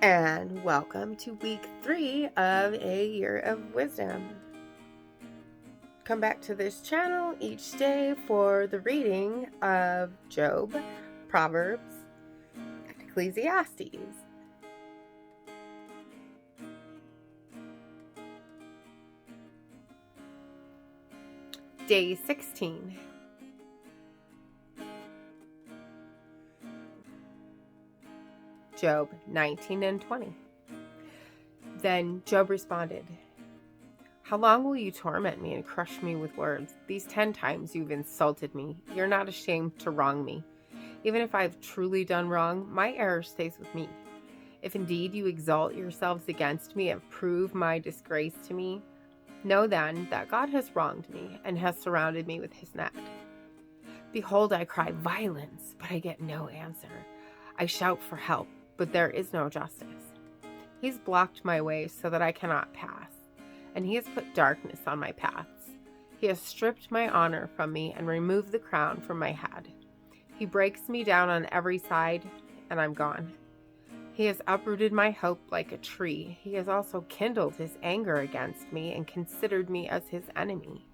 And welcome to week 3 of A Year of Wisdom. Come back to this channel each day for the reading of Job, Proverbs, and Ecclesiastes. Day 16. Job 19 and 20. Then Job responded, "How long will you torment me and crush me with words? These 10 times you've insulted me. You're not ashamed to wrong me. Even if I've truly done wrong, my error stays with me. If indeed you exalt yourselves against me and prove my disgrace to me, know then that God has wronged me and has surrounded me with his net. Behold, I cry violence, but I get no answer. I shout for help, but there is no justice. He's blocked my way so that I cannot pass, and he has put darkness on my paths. He has stripped my honor from me and removed the crown from my head. He breaks me down on every side, and I'm gone. He has uprooted my hope like a tree. He has also kindled his anger against me and considered me as his enemy.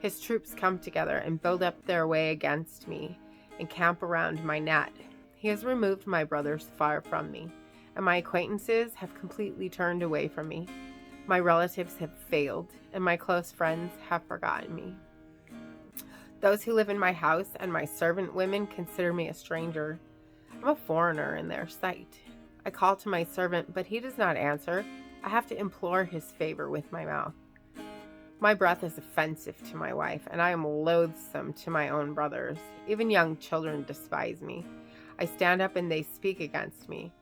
His troops come together and build up their way against me and camp around my net. He has removed my brothers far from me, and my acquaintances have completely turned away from me. My relatives have failed, and my close friends have forgotten me. Those who live in my house and my servant women consider me a stranger. I'm a foreigner in their sight. I call to my servant, but he does not answer. I have to implore his favor with my mouth. My breath is offensive to my wife, and I am loathsome to my own brothers. Even young children despise me. I stand up and they speak against me.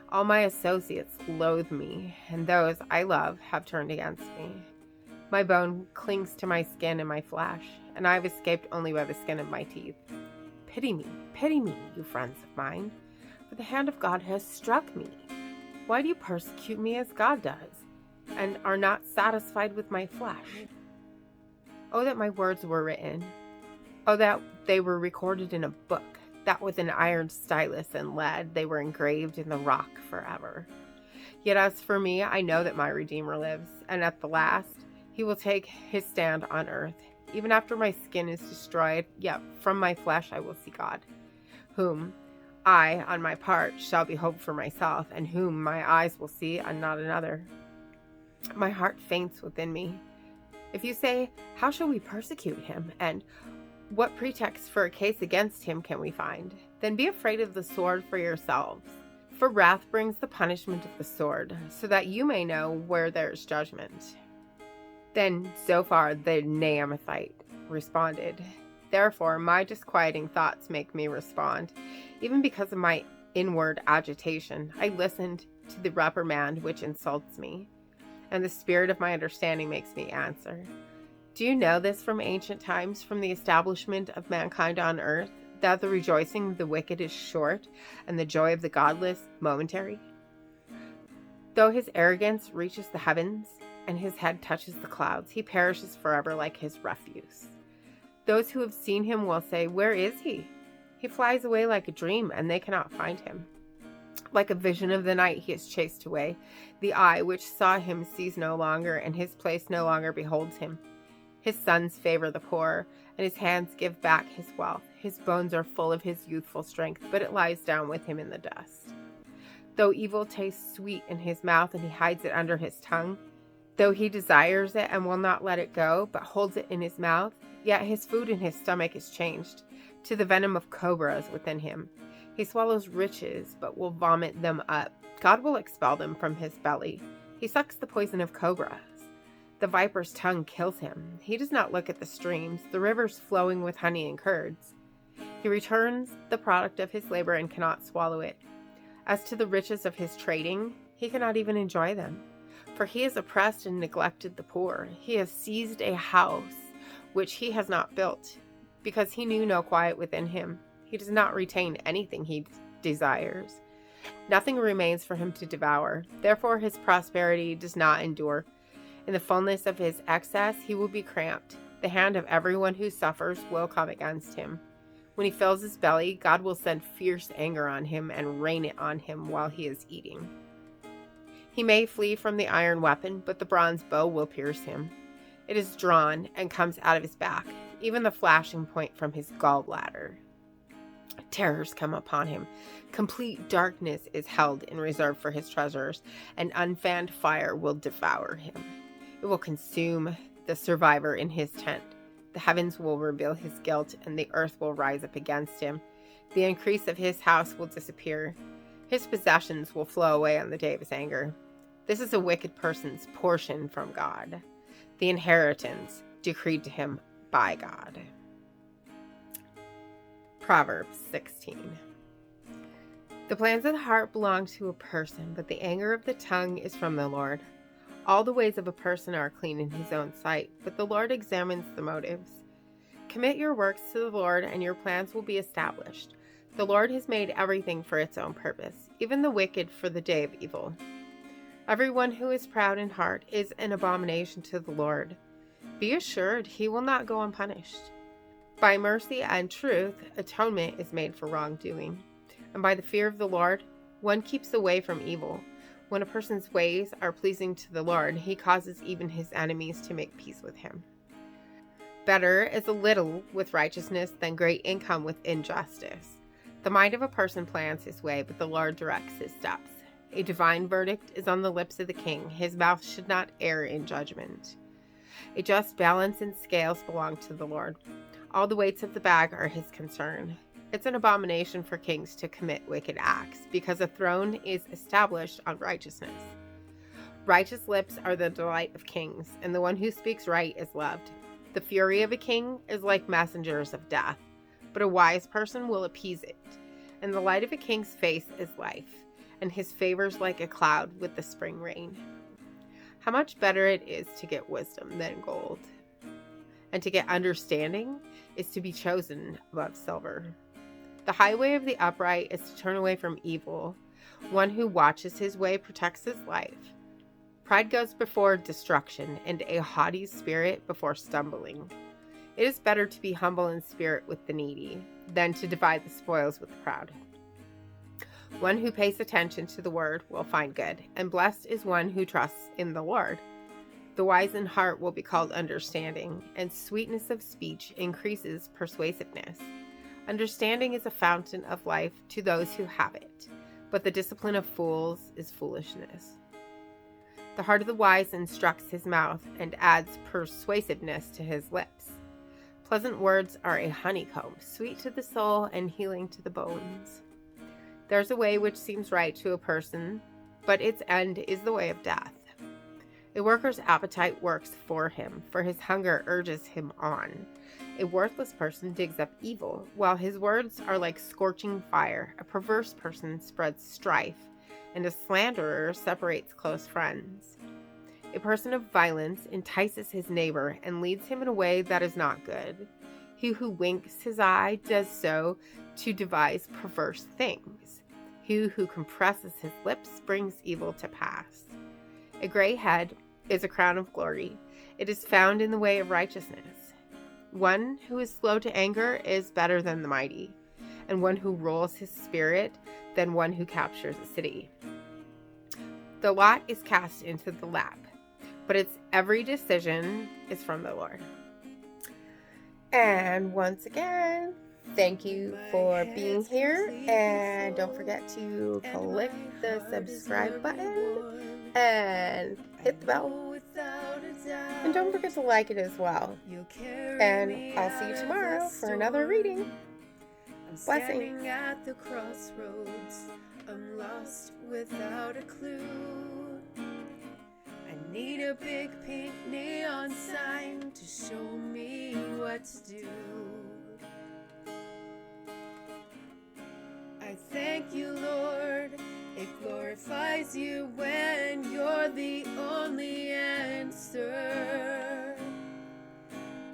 All my associates loathe me, and those I love have turned against me. My bone clings to my skin and my flesh, and I have escaped only by the skin of my teeth. Pity me, you friends of mine, for the hand of God has struck me. Why do you persecute me as God does, and are not satisfied with my flesh? Oh, that my words were written. Oh, that they were recorded in a book, that with an iron stylus and lead they were engraved in the rock forever. Yet as for me, I know that my Redeemer lives, and at the last he will take his stand on earth. Even after my skin is destroyed, yet from my flesh I will see God, whom I, on my part, shall behold for myself, and whom my eyes will see and not another. My heart faints within me. If you say, how shall we persecute him? And what pretext for a case against him can we find? Then be afraid of the sword for yourselves. For wrath brings the punishment of the sword, so that you may know where there is judgment. Then Zophar the Naamathite responded, therefore my disquieting thoughts make me respond. Even because of my inward agitation, I listened to the reprimand which insults me, and the spirit of my understanding makes me answer. Do you know this from ancient times, from the establishment of mankind on earth, that the rejoicing of the wicked is short, and the joy of the godless momentary? Though his arrogance reaches the heavens, and his head touches the clouds, he perishes forever like his refuse. Those who have seen him will say, where is he? He flies away like a dream, and they cannot find him. Like a vision of the night he is chased away. The eye which saw him sees no longer, and his place no longer beholds him. His sons favor the poor, and his hands give back his wealth. His bones are full of his youthful strength, but it lies down with him in the dust. Though evil tastes sweet in his mouth, and he hides it under his tongue, though he desires it and will not let it go, but holds it in his mouth, yet his food in his stomach is changed to the venom of cobras within him. He swallows riches, but will vomit them up. God will expel them from his belly. He sucks the poison of cobras. The viper's tongue kills him. He does not look at the streams, the rivers flowing with honey and curds. He returns the product of his labor and cannot swallow it. As to the riches of his trading, he cannot even enjoy them. For he has oppressed and neglected the poor. He has seized a house which he has not built, because he knew no quiet within him. He does not retain anything he desires. Nothing remains for him to devour. Therefore his prosperity does not endure. In the fullness of his excess, he will be cramped. The hand of everyone who suffers will come against him. When he fills his belly, God will send fierce anger on him and rain it on him while he is eating. He may flee from the iron weapon, but the bronze bow will pierce him. It is drawn and comes out of his back, even the flashing point from his gallbladder. Terrors come upon him. Complete darkness is held in reserve for his treasures, and unfanned fire will devour him. It will consume the survivor in his tent. The heavens will reveal his guilt, and the earth will rise up against him. The increase of his house will disappear. His possessions will flow away on the day of his anger. This is a wicked person's portion from God, the inheritance decreed to him by God. Proverbs 16. The plans of the heart belong to a person, but the anger of the tongue is from the Lord. All the ways of a person are clean in his own sight, but the Lord examines the motives. Commit your works to the Lord, and your plans will be established. The Lord has made everything for its own purpose, even the wicked for the day of evil. Everyone who is proud in heart is an abomination to the Lord. Be assured he will not go unpunished. By mercy and truth, atonement is made for wrongdoing. And by the fear of the Lord, one keeps away from evil. When a person's ways are pleasing to the Lord, he causes even his enemies to make peace with him. Better is a little with righteousness than great income with injustice. The mind of a person plans his way, but the Lord directs his steps. A divine verdict is on the lips of the king. His mouth should not err in judgment. A just balance and scales belong to the Lord. All the weights of the bag are his concern. It's an abomination for kings to commit wicked acts, because a throne is established on righteousness. Righteous lips are the delight of kings, and the one who speaks right is loved. The fury of a king is like messengers of death, but a wise person will appease it. And the light of a king's face is life, and his favors like a cloud with the spring rain. How much better it is to get wisdom than gold, and to get understanding is to be chosen above silver. The highway of the upright is to turn away from evil. One who watches his way protects his life. Pride goes before destruction, and a haughty spirit before stumbling. It is better to be humble in spirit with the needy than to divide the spoils with the proud. One who pays attention to the word will find good, and blessed is one who trusts in the Lord. The wise in heart will be called understanding, and sweetness of speech increases persuasiveness. Understanding is a fountain of life to those who have it, but the discipline of fools is foolishness. The heart of the wise instructs his mouth and adds persuasiveness to his lips. Pleasant words are a honeycomb, sweet to the soul and healing to the bones. There's a way which seems right to a person, but its end is the way of death. A worker's appetite works for him, for his hunger urges him on. A worthless person digs up evil, while his words are like scorching fire. A perverse person spreads strife, and a slanderer separates close friends. A person of violence entices his neighbor and leads him in a way that is not good. He who winks his eye does so to devise perverse things. He who compresses his lips brings evil to pass. A gray head is a crown of glory. It is found in the way of righteousness. One who is slow to anger is better than the mighty, and one who rules his spirit than one who captures a city. The lot is cast into the lap, but its every decision is from the Lord. And once again, thank you for being here, and don't forget to click the subscribe button and hit the bell, and don't forget to like it as well. And I'll see you tomorrow for another reading. Blessings. At the crossroads, I'm lost without a clue. I need a big pink neon sign to show me what to do. I thank you, Lord. It glorifies you when you're the only answer.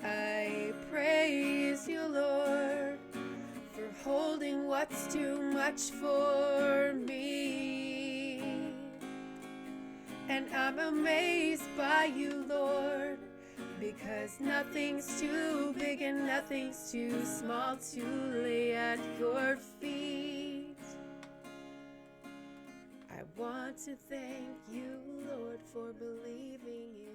I praise you, Lord, for holding what's too much for me. And I'm amazed by you, Lord, because nothing's too big and nothing's too small to lay at your feet. I want to thank you, Lord, for believing in